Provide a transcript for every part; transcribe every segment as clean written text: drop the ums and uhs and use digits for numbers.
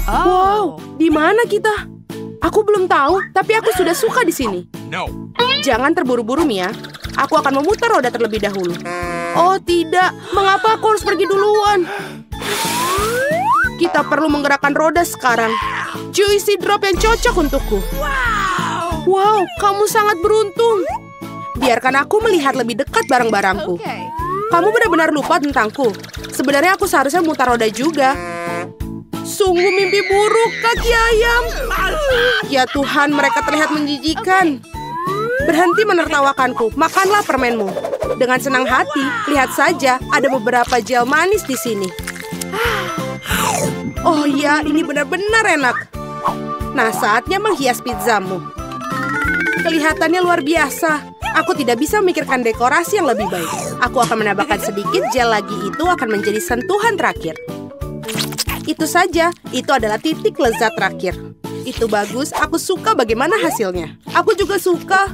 Wow, di mana kita? Aku belum tahu, tapi aku sudah suka di sini. Jangan terburu-buru, Mia. Aku akan memutar roda terlebih dahulu. Oh tidak, mengapa aku harus pergi duluan? Kita perlu menggerakkan roda sekarang. Juicy drop yang cocok untukku. Wow, kamu sangat beruntung. Biarkan aku melihat lebih dekat barang-barangku. Kamu benar-benar lupa tentangku. Sebenarnya aku seharusnya mutar roda juga. Sungguh mimpi buruk, kaki ayam. Ya Tuhan, mereka terlihat menjijikan. Berhenti menertawakanku, makanlah permenmu. Dengan senang hati, lihat saja, ada beberapa gel manis di sini. Oh ya, ini benar-benar enak. Nah, saatnya menghias pizzamu. Kelihatannya luar biasa. Aku tidak bisa memikirkan dekorasi yang lebih baik. Aku akan menambahkan sedikit gel lagi, itu akan menjadi sentuhan terakhir. Itu saja, itu adalah titik lezat terakhir. Itu bagus, aku suka bagaimana hasilnya. Aku juga suka.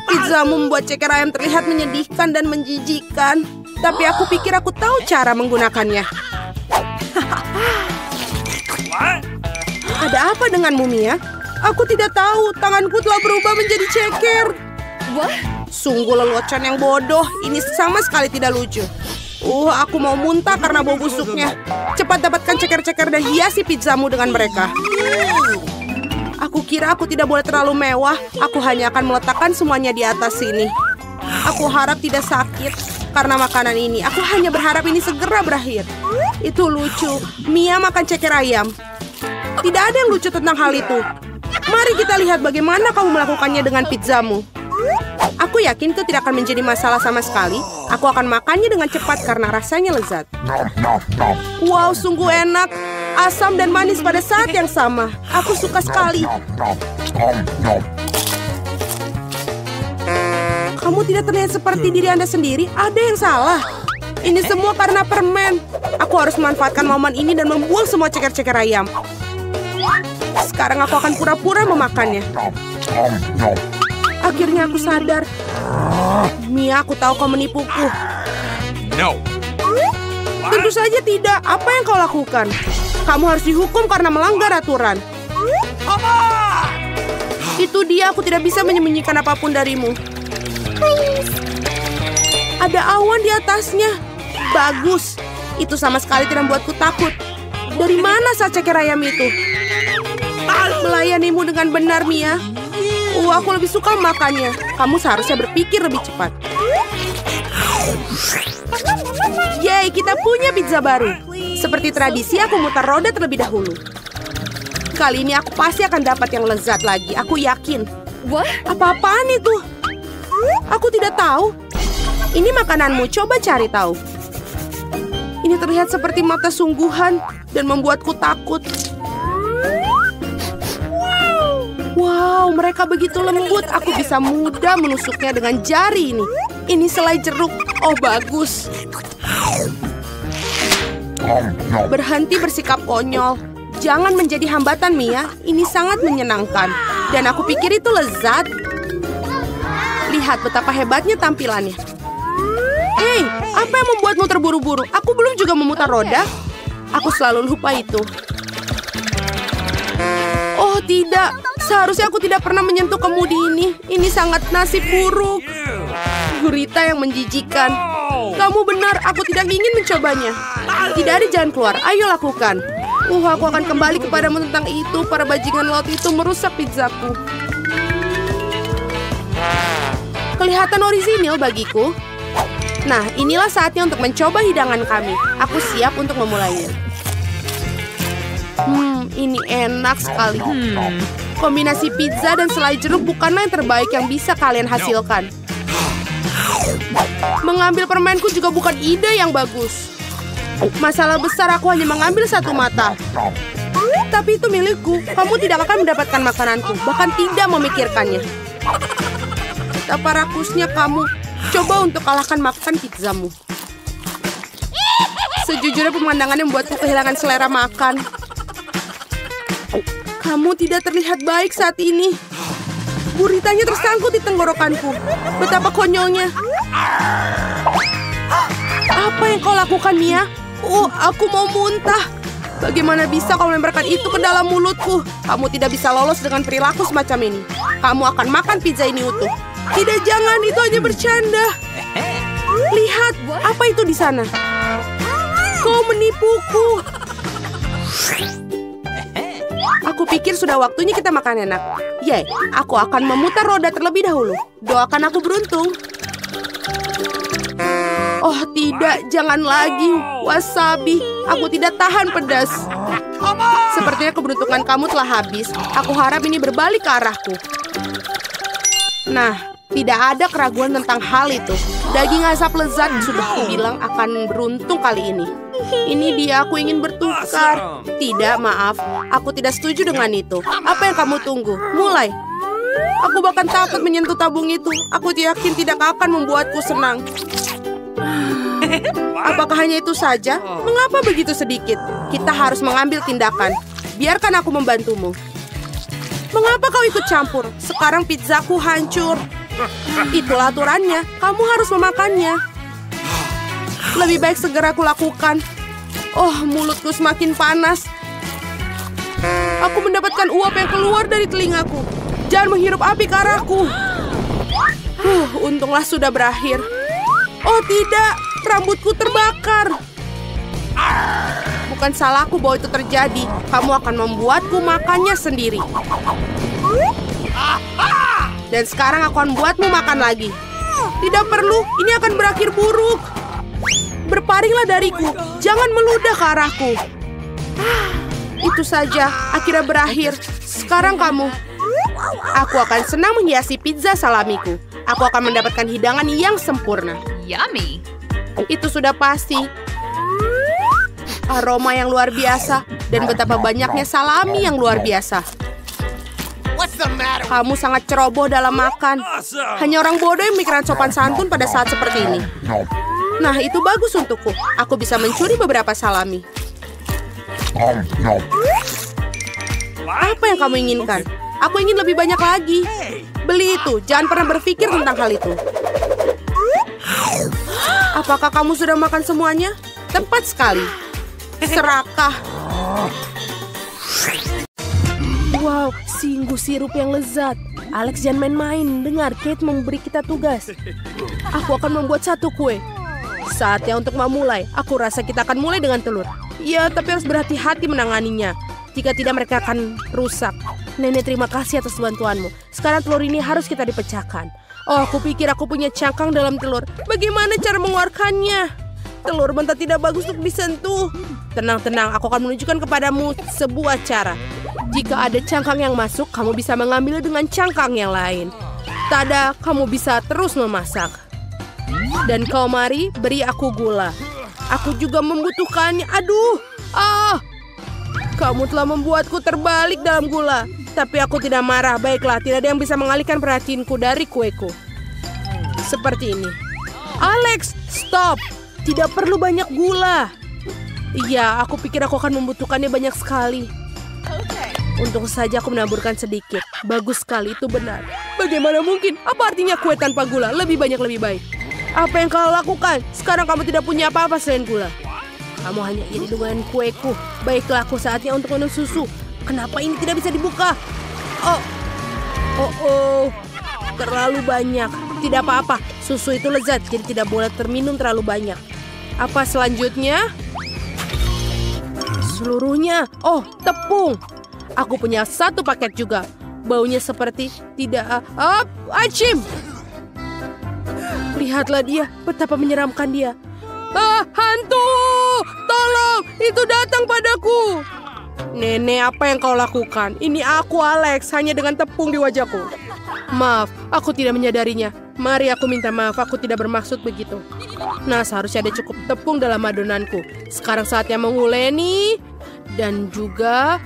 Pizzamu membuat ceker ayam terlihat menyedihkan dan menjijikan. Tapi aku pikir aku tahu cara menggunakannya. Ada apa denganmu, Mia? Aku tidak tahu, tanganku telah berubah menjadi ceker. Sungguh lelucon yang bodoh, ini sama sekali tidak lucu. Aku mau muntah karena bau busuknya. Cepat dapatkan ceker-ceker dan hiasi pizzamu dengan mereka. Aku kira aku tidak boleh terlalu mewah. Aku hanya akan meletakkan semuanya di atas sini. Aku harap tidak sakit karena makanan ini. Aku hanya berharap ini segera berakhir. Itu lucu. Mia makan ceker ayam. Tidak ada yang lucu tentang hal itu. Mari kita lihat bagaimana kamu melakukannya dengan pizzamu. Aku yakin itu tidak akan menjadi masalah sama sekali. Aku akan makannya dengan cepat karena rasanya lezat. Wow, sungguh enak. Asam dan manis pada saat yang sama. Aku suka sekali. Kamu tidak terlihat seperti diri Anda sendiri. Ada yang salah. Ini semua karena permen. Aku harus memanfaatkan momen ini dan membuang semua ceker-ceker ayam. Sekarang aku akan pura-pura memakannya. Akhirnya aku sadar. Mia, aku tahu kau menipuku. Tentu saja tidak. Apa yang kau lakukan? Kamu harus dihukum karena melanggar aturan. Itu dia, aku tidak bisa menyembunyikan apapun darimu. Ada awan di atasnya. Bagus. Itu sama sekali tidak membuatku takut. Dari mana saat ceker ayam itu? Melayanimu dengan benar, Mia. Aku lebih suka makannya. Kamu seharusnya berpikir lebih cepat. Yeay, kita punya pizza baru. Seperti tradisi, aku mutar roda terlebih dahulu. Kali ini aku pasti akan dapat yang lezat lagi. Aku yakin. Apa-apaan itu? Aku tidak tahu. Ini makananmu, coba cari tahu. Ini terlihat seperti mata sungguhan dan membuatku takut. Wow, mereka begitu lembut. Aku bisa mudah menusuknya dengan jari ini. Ini selai jeruk. Oh, bagus. Berhenti bersikap konyol. Jangan menjadi hambatan, Mia. Ini sangat menyenangkan. Dan aku pikir itu lezat. Lihat betapa hebatnya tampilannya. Hei, apa yang membuatmu terburu-buru? Aku belum juga memutar roda. Aku selalu lupa itu. Oh, tidak. Seharusnya aku tidak pernah menyentuh kemudi ini. Ini sangat nasib buruk. Gurita yang menjijikan. Kamu benar, aku tidak ingin mencobanya. Tidak ada jalan keluar, ayo lakukan. Aku akan kembali kepadamu tentang itu. Para bajingan laut itu merusak pizzaku. Kelihatan orisinil bagiku. Nah, inilah saatnya untuk mencoba hidangan kami. Aku siap untuk memulainya. Ini enak sekali. Kombinasi pizza dan selai jeruk bukanlah yang terbaik yang bisa kalian hasilkan. Mengambil permenku juga bukan ide yang bagus. Masalah besar, aku hanya mengambil satu mata. Tapi itu milikku. Kamu tidak akan mendapatkan makananku, bahkan tidak memikirkannya. Betapa rakusnya kamu. Coba untuk kalahkan makan pizzamu. Sejujurnya pemandangannya membuatku kehilangan selera makan. Kamu tidak terlihat baik saat ini. Guritanya tersangkut di tenggorokanku. Betapa konyolnya. Apa yang kau lakukan, Mia? Aku mau muntah. Bagaimana bisa kau melemparkan itu ke dalam mulutku? Kamu tidak bisa lolos dengan perilaku semacam ini. Kamu akan makan pizza ini utuh. Tidak, jangan. Itu hanya bercanda. Lihat, apa itu di sana? Kau menipuku. Aku pikir sudah waktunya kita makan enak. Yay, aku akan memutar roda terlebih dahulu. Doakan aku beruntung. Oh tidak, jangan lagi. Wasabi, aku tidak tahan pedas. Sepertinya keberuntungan kamu telah habis. Aku harap ini berbalik ke arahku. Nah, tidak ada keraguan tentang hal itu. Daging asap lezat sudah kubilang akan beruntung kali ini. Ini dia, aku ingin bertukar. Tidak, maaf. Aku tidak setuju dengan itu. Apa yang kamu tunggu? Mulai. Aku bahkan takut menyentuh tabung itu. Aku yakin tidak akan membuatku senang. Apakah hanya itu saja? Mengapa begitu sedikit? Kita harus mengambil tindakan. Biarkan aku membantumu. Mengapa kau ikut campur? Sekarang pizzaku hancur. Itulah aturannya. Kamu harus memakannya. Lebih baik segera aku lakukan. Oh, mulutku semakin panas. Aku mendapatkan uap yang keluar dari telingaku. Jangan menghirup api ke arahku. Untunglah sudah berakhir. Oh tidak, rambutku terbakar. Bukan salahku bahwa itu terjadi. Kamu akan membuatku makannya sendiri. Dan sekarang aku akan buatmu makan lagi. Tidak perlu, ini akan berakhir buruk. Berparinglah dariku, jangan meludah ke arahku. Itu saja, akhirnya berakhir. Sekarang kamu. Aku akan senang menghiasi pizza salamiku. Aku akan mendapatkan hidangan yang sempurna. Yummy. Itu sudah pasti. Aroma yang luar biasa dan betapa banyaknya salami yang luar biasa. Kamu sangat ceroboh dalam makan. Hanya orang bodoh yang memikirkan sopan santun pada saat seperti ini. Nah, itu bagus untukku. Aku bisa mencuri beberapa salami. Apa yang kamu inginkan? Aku ingin lebih banyak lagi. Beli itu, jangan pernah berpikir tentang hal itu. Apakah kamu sudah makan semuanya? Tepat sekali. Serakah. Wow, sungguh sirup yang lezat. Alex, jangan main-main. Dengar, Kate memberi kita tugas. Aku akan membuat satu kue. Saatnya untuk memulai. Aku rasa kita akan mulai dengan telur. Ya, tapi harus berhati-hati menanganinya. Jika tidak, mereka akan rusak. Nenek, terima kasih atas bantuanmu. Sekarang telur ini harus kita dipecahkan. Oh, aku pikir aku punya cangkang dalam telur. Bagaimana cara mengeluarkannya? Telur mentah tidak bagus untuk disentuh. Tenang-tenang, aku akan menunjukkan kepadamu sebuah cara. Jika ada cangkang yang masuk, kamu bisa mengambil dengan cangkang yang lain. Tada, kamu bisa terus memasak. Dan kau mari, beri aku gula. Aku juga membutuhkannya. Aduh, kamu telah membuatku terbalik dalam gula. Tapi aku tidak marah. Baiklah, tidak ada yang bisa mengalihkan perhatianku dari kueku. Seperti ini. Alex, stop. Tidak perlu banyak gula. Iya, aku pikir aku akan membutuhkannya banyak sekali. Untung saja aku menaburkan sedikit. Bagus sekali, itu benar. Bagaimana mungkin? Apa artinya kue tanpa gula? Lebih banyak, lebih baik. Apa yang kau lakukan? Sekarang kamu tidak punya apa-apa selain gula. Kamu hanya iri dengan kueku. Baiklah, aku saatnya untuk minum susu. Kenapa ini tidak bisa dibuka? Oh, terlalu banyak. Tidak apa-apa, susu itu lezat, jadi tidak boleh terminum terlalu banyak. Apa selanjutnya? Seluruhnya. Oh, tepung. Aku punya satu paket juga. Baunya seperti tidak... Acim! Lihatlah dia, betapa menyeramkan dia. Hantu! Tolong, itu datang padaku. Nenek, apa yang kau lakukan? Ini aku, Alex, hanya dengan tepung di wajahku. Maaf, aku tidak menyadarinya. Mari aku minta maaf, aku tidak bermaksud begitu. Nah, seharusnya ada cukup tepung dalam adonanku. Sekarang saatnya menguleni. Dan juga,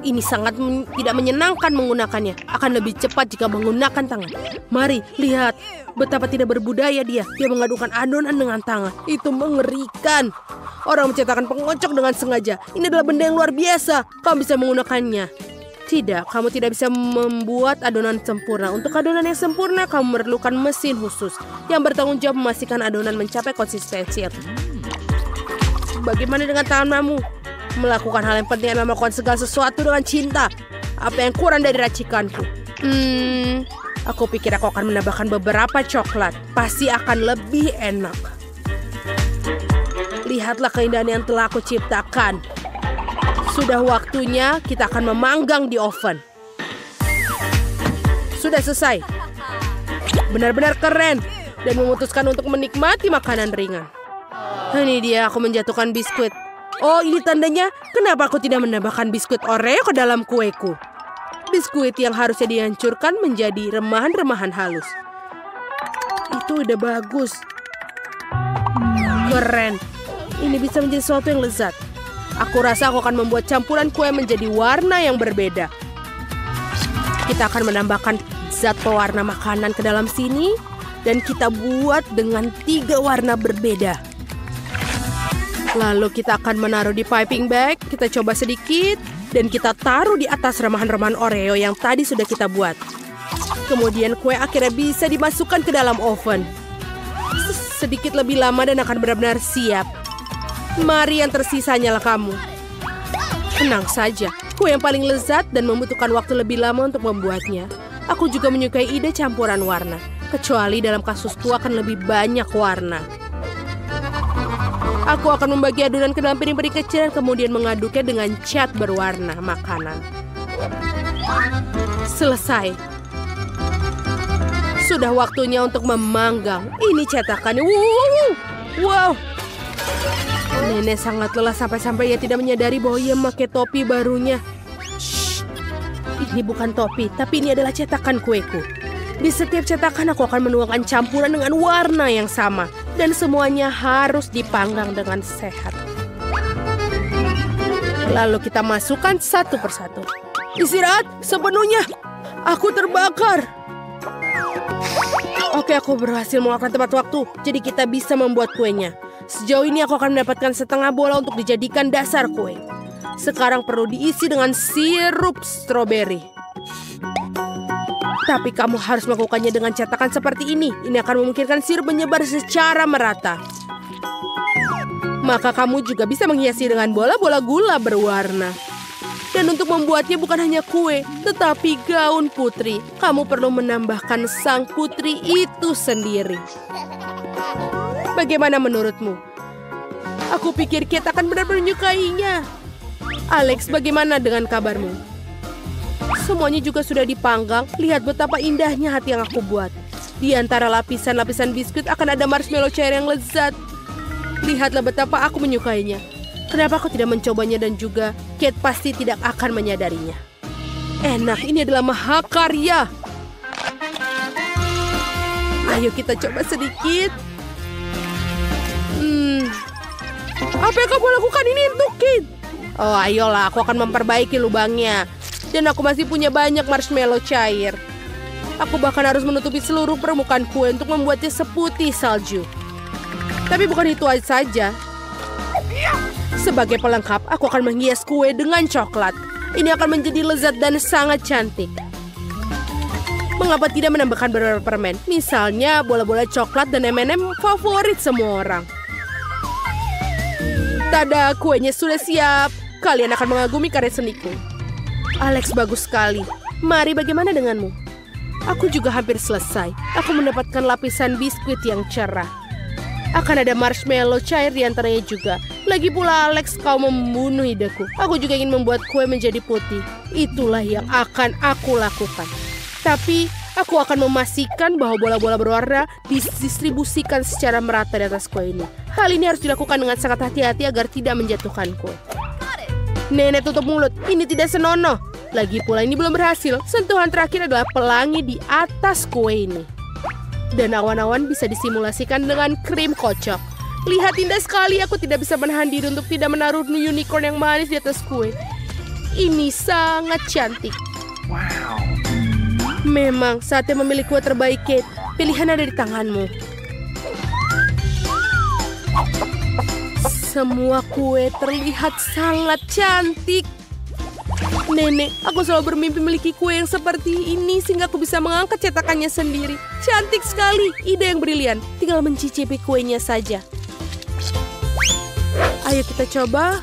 ini sangat tidak menyenangkan menggunakannya. Akan lebih cepat jika menggunakan tangan. Mari, lihat. Betapa tidak berbudaya dia. Dia mengadukan adonan dengan tangan. Itu mengerikan. Orang menciptakan pengocok dengan sengaja. Ini adalah benda yang luar biasa. Kamu bisa menggunakannya. Tidak, kamu tidak bisa membuat adonan sempurna. Untuk adonan yang sempurna, kamu memerlukan mesin khusus yang bertanggung jawab memastikan adonan mencapai konsistensi. Bagaimana dengan tanganmu? Melakukan hal yang penting adalah melakukan segala sesuatu dengan cinta. Apa yang kurang dari racikanku? Aku pikir aku akan menambahkan beberapa coklat. Pasti akan lebih enak. Lihatlah keindahan yang telah aku ciptakan. Sudah waktunya kita akan memanggang di oven. Sudah selesai. Benar-benar keren. Dan memutuskan untuk menikmati makanan ringan. Ini dia aku menjatuhkan biskuit. Oh, ini tandanya kenapa aku tidak menambahkan biskuit Oreo ke dalam kueku. Biskuit yang harusnya dihancurkan menjadi remahan-remahan halus. Itu udah bagus. Keren. Ini bisa menjadi sesuatu yang lezat. Aku rasa aku akan membuat campuran kue menjadi warna yang berbeda. Kita akan menambahkan zat pewarna makanan ke dalam sini. Dan kita buat dengan 3 warna berbeda. Lalu kita akan menaruh di piping bag. Kita coba sedikit. Dan kita taruh di atas remahan-remahan Oreo yang tadi sudah kita buat. Kemudian kue akhirnya bisa dimasukkan ke dalam oven. Sedikit lebih lama dan akan benar-benar siap. Mari yang tersisanyalah kamu. Tenang saja. Kue yang paling lezat dan membutuhkan waktu lebih lama untuk membuatnya. Aku juga menyukai ide campuran warna. Kecuali dalam kasusku akan lebih banyak warna. Aku akan membagi adonan ke dalam piring-piring kecil dan kemudian mengaduknya dengan cat berwarna makanan. Selesai. Sudah waktunya untuk memanggang. Ini cetakannya. Wow. Nenek sangat lelah sampai-sampai ia tidak menyadari bahwa ia memakai topi barunya. Shh. Ini bukan topi, tapi ini adalah cetakan kueku. Di setiap cetakan aku akan menuangkan campuran dengan warna yang sama. Dan semuanya harus dipanggang dengan sehat. Lalu kita masukkan satu persatu. Istirahat sepenuhnya. Aku terbakar. Oke, aku berhasil melakukan tepat waktu. Jadi kita bisa membuat kuenya. Sejauh ini aku akan mendapatkan setengah bola untuk dijadikan dasar kue. Sekarang perlu diisi dengan sirup stroberi. Tapi kamu harus melakukannya dengan cetakan seperti ini. Ini akan memungkinkan sirup menyebar secara merata. Maka kamu juga bisa menghiasi dengan bola-bola gula berwarna. Dan untuk membuatnya bukan hanya kue, tetapi gaun putri. Kamu perlu menambahkan sang putri itu sendiri. Bagaimana menurutmu? Aku pikir Kate akan benar-benar menyukainya. Alex, bagaimana dengan kabarmu? Semuanya juga sudah dipanggang. Lihat betapa indahnya hati yang aku buat. Di antara lapisan-lapisan biskuit akan ada marshmallow cair yang lezat. Lihatlah betapa aku menyukainya. Kenapa aku tidak mencobanya dan juga Kate pasti tidak akan menyadarinya. Enak, ini adalah mahakarya. Ayo kita coba sedikit. Apa yang kamu lakukan ini untuk Kate? Oh, ayolah, aku akan memperbaiki lubangnya. Dan aku masih punya banyak marshmallow cair. Aku bahkan harus menutupi seluruh permukaan kue untuk membuatnya seputih salju. Tapi bukan itu saja. Sebagai pelengkap, aku akan menghias kue dengan coklat. Ini akan menjadi lezat dan sangat cantik. Mengapa tidak menambahkan beberapa permen? Misalnya bola-bola coklat dan M&M favorit semua orang. Tada, kuenya sudah siap. Kalian akan mengagumi karya seniku. Alex, bagus sekali. Mari, bagaimana denganmu? Aku juga hampir selesai. Aku mendapatkan lapisan biskuit yang cerah. Akan ada marshmallow cair di antaranya juga. Lagi pula Alex, kau membunuh ideku. Aku juga ingin membuat kue menjadi putih. Itulah yang akan aku lakukan. Tapi aku akan memastikan bahwa bola-bola berwarna didistribusikan secara merata di atas kue ini. Hal ini harus dilakukan dengan sangat hati-hati agar tidak menjatuhkan kue. Nenek, tutup mulut. Ini tidak senonoh. Lagi pula ini belum berhasil. Sentuhan terakhir adalah pelangi di atas kue ini. Dan awan-awan bisa disimulasikan dengan krim kocok. Lihat, indah sekali. Aku tidak bisa menahan diri untuk tidak menaruh unicorn yang manis di atas kue. Ini sangat cantik. Wow. Memang saatnya memilih kue terbaik, Kate. Pilihan ada di tanganmu. Semua kue terlihat sangat cantik. Nenek, aku selalu bermimpi memiliki kue yang seperti ini sehingga aku bisa mengangkat cetakannya sendiri. Cantik sekali, ide yang brilian. Tinggal mencicipi kuenya saja. Ayo kita coba.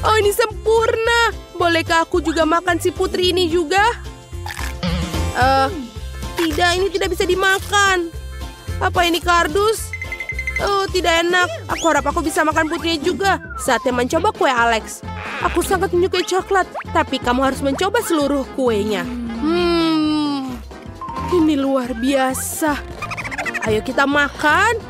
Oh, ini sempurna. Bolehkah aku juga makan si putri ini juga? Tidak, ini tidak bisa dimakan. Apa ini kardus? Oh, tidak enak. Aku harap aku bisa makan putrinya juga. Saatnya mencoba kue Alex. Aku sangat menyukai coklat, tapi kamu harus mencoba seluruh kuenya. Ini luar biasa. Ayo kita makan.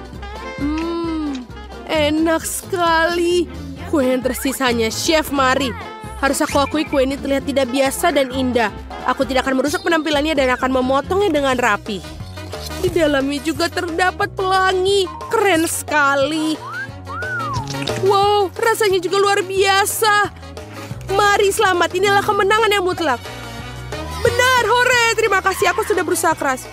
Enak sekali. Kue yang tersisanya, Chef Marie. Harus aku akui kue ini terlihat tidak biasa dan indah. Aku tidak akan merusak penampilannya dan akan memotongnya dengan rapi. Di dalamnya juga terdapat pelangi. Keren sekali. Wow, rasanya juga luar biasa. Mari selamat, inilah kemenangan yang mutlak. Benar, hore. Terima kasih, aku sudah berusaha keras.